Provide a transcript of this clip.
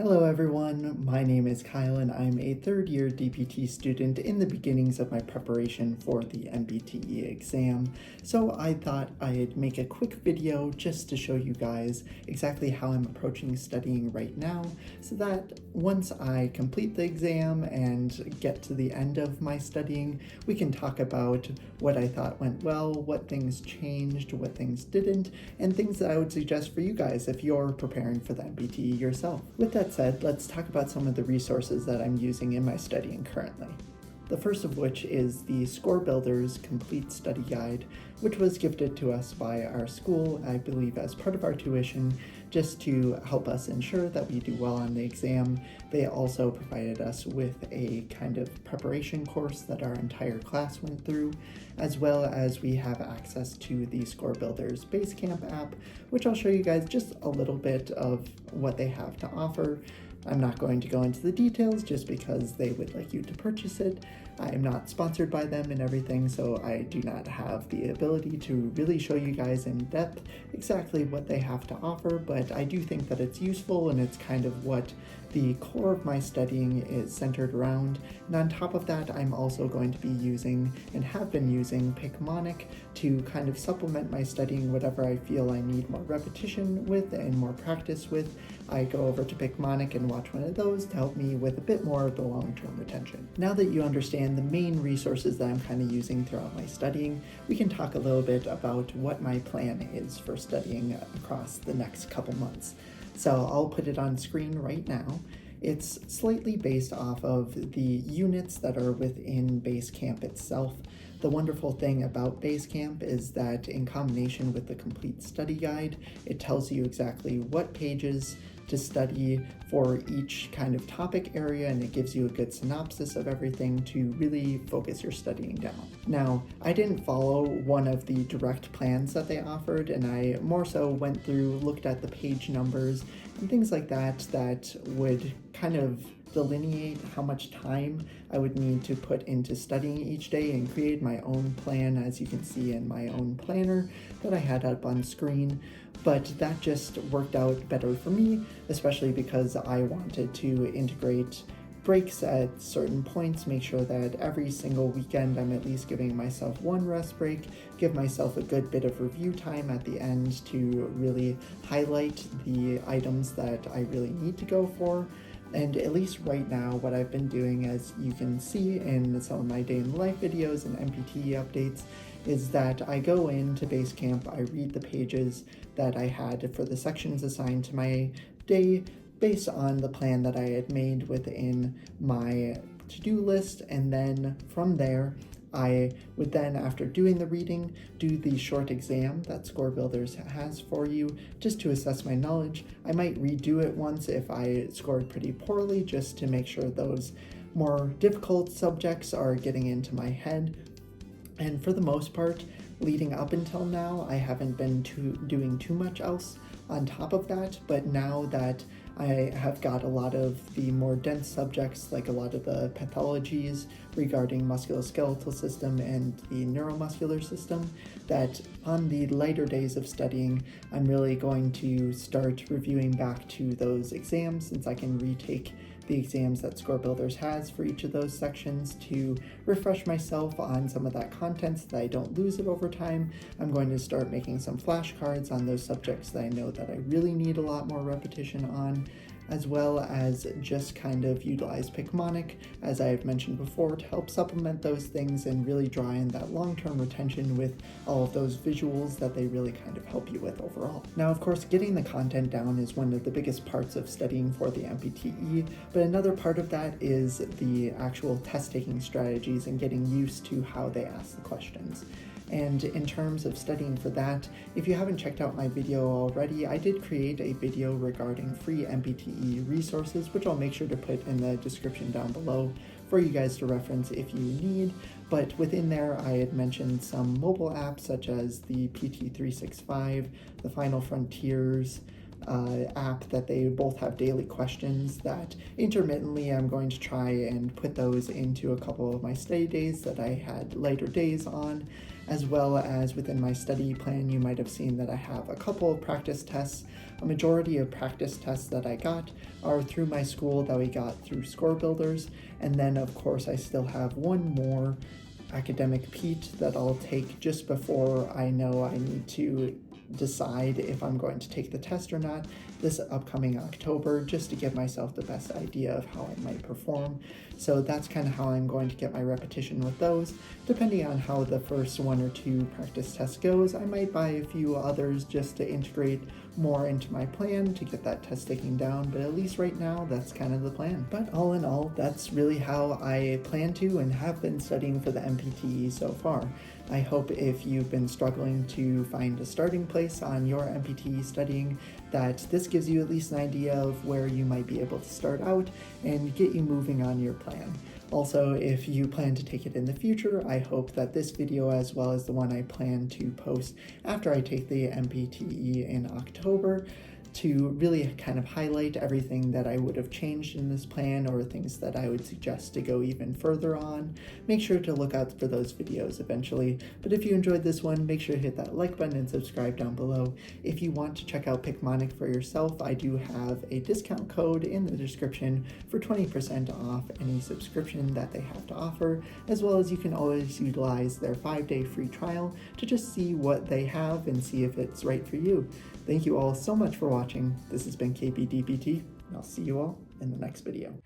Hello everyone, my name is Kyle and I'm a third-year DPT student in the beginnings of my preparation for the NPTE exam. So I thought I'd make a quick video just to show you guys exactly how I'm approaching studying right now, so that once I complete the exam and get to the end of my studying, we can talk about what I thought went well, what things changed, what things didn't, and things that I would suggest for you guys if you're preparing for the NPTE yourself. With that said, let's talk about some of the resources that I'm using in my studying currently. The first of which is the Score Builder's Complete Study Guide, which was gifted to us by our school, I believe as part of our tuition, just to help us ensure that we do well on the exam. They also provided us with a kind of preparation course that our entire class went through, as well as we have access to the Score Builder's Basecamp app, which I'll show you guys just a little bit of what they have to offer. I'm not going to go into the details just because they would like you to purchase it. I am not sponsored by them and everything, so I do not have the ability to really show you guys in depth exactly what they have to offer, but I do think that it's useful and it's kind of what the core of my studying is centered around. And on top of that, I'm also going to be using and have been using Picmonic to kind of supplement my studying whatever I feel I need more repetition with and more practice with. I go over to Picmonic and watch one of those to help me with a bit more of the long-term retention. Now that you understand the main resources that I'm kind of using throughout my studying, we can talk a little bit about what my plan is for studying across the next couple months. So I'll put it on screen right now. It's slightly based off of the units that are within Basecamp itself. The wonderful thing about Basecamp is that in combination with the complete study guide, it tells you exactly what pages to study for each kind of topic area, and it gives you a good synopsis of everything to really focus your studying down. Now, I didn't follow one of the direct plans that they offered, and I more so went through, looked at the page numbers and things like that that would kind of delineate how much time I would need to put into studying each day and create my own plan, as you can see in my own planner that I had up on screen. But that just worked out better for me, especially because I wanted to integrate breaks at certain points, make sure that every single weekend I'm at least giving myself one rest break, give myself a good bit of review time at the end to really highlight the items that I really need to go for. And at least right now, what I've been doing, as you can see in some of my day in life videos and NPTE updates, is that I go into Basecamp, I read the pages that I had for the sections assigned to my day based on the plan that I had made within my to-do list, and then from there, I would then, after doing the reading, do the short exam that Score Builders has for you just to assess my knowledge. I might redo it once if I scored pretty poorly, just to make sure those more difficult subjects are getting into my head. And for the most part, leading up until now, I haven't been doing too much else on top of that, but now that I have got a lot of the more dense subjects, like a lot of the pathologies regarding musculoskeletal system and the neuromuscular system, that on the lighter days of studying, I'm really going to start reviewing back to those exams, since I can retake the exams that Score Builders has for each of those sections to refresh myself on some of that content so that I don't lose it over time. I'm going to start making some flashcards on those subjects that I know that I really need a lot more repetition on, as well as just kind of utilize Picmonic, as I've mentioned before, to help supplement those things and really draw in that long-term retention with all of those visuals that they really kind of help you with overall. Now, of course, getting the content down is one of the biggest parts of studying for the NPTE, but another part of that is the actual test-taking strategies and getting used to how they ask the questions. And in terms of studying for that, if you haven't checked out my video already, I did create a video regarding free NPTE resources, which I'll make sure to put in the description down below for you guys to reference if you need. But within there, I had mentioned some mobile apps such as the PT365, the Final Frontiers, app that they both have daily questions that intermittently I'm going to try and put those into a couple of my study days that I had lighter days on, as well as within my study plan you might have seen that I have a couple of practice tests. A majority of practice tests that I got are through my school that we got through Score Builders, and then of course I still have one more academic PEAT that I'll take just before I know I need to decide if I'm going to take the test or not this upcoming October, just to give myself the best idea of how I might perform. So that's kind of how I'm going to get my repetition with those. Depending on how the first one or two practice tests goes, I might buy a few others just to integrate more into my plan to get that test taking down, but at least right now that's kind of the plan. But all in all, that's really how I plan to and have been studying for the NPTE so far. I hope if you've been struggling to find a starting place on your NPTE studying, that this gives you at least an idea of where you might be able to start out and get you moving on your plan. Also, if you plan to take it in the future, I hope that this video, as well as the one I plan to post after I take the NPTE in October, to really kind of highlight everything that I would have changed in this plan or things that I would suggest to go even further on. Make sure to look out for those videos eventually. But if you enjoyed this one, make sure to hit that like button and subscribe down below. If you want to check out Picmonic for yourself, I do have a discount code in the description for 20% off any subscription that they have to offer, as well as you can always utilize their 5-day free trial to just see what they have and see if it's right for you. Thank you all so much for watching. This has been KBDPT, and I'll see you all in the next video.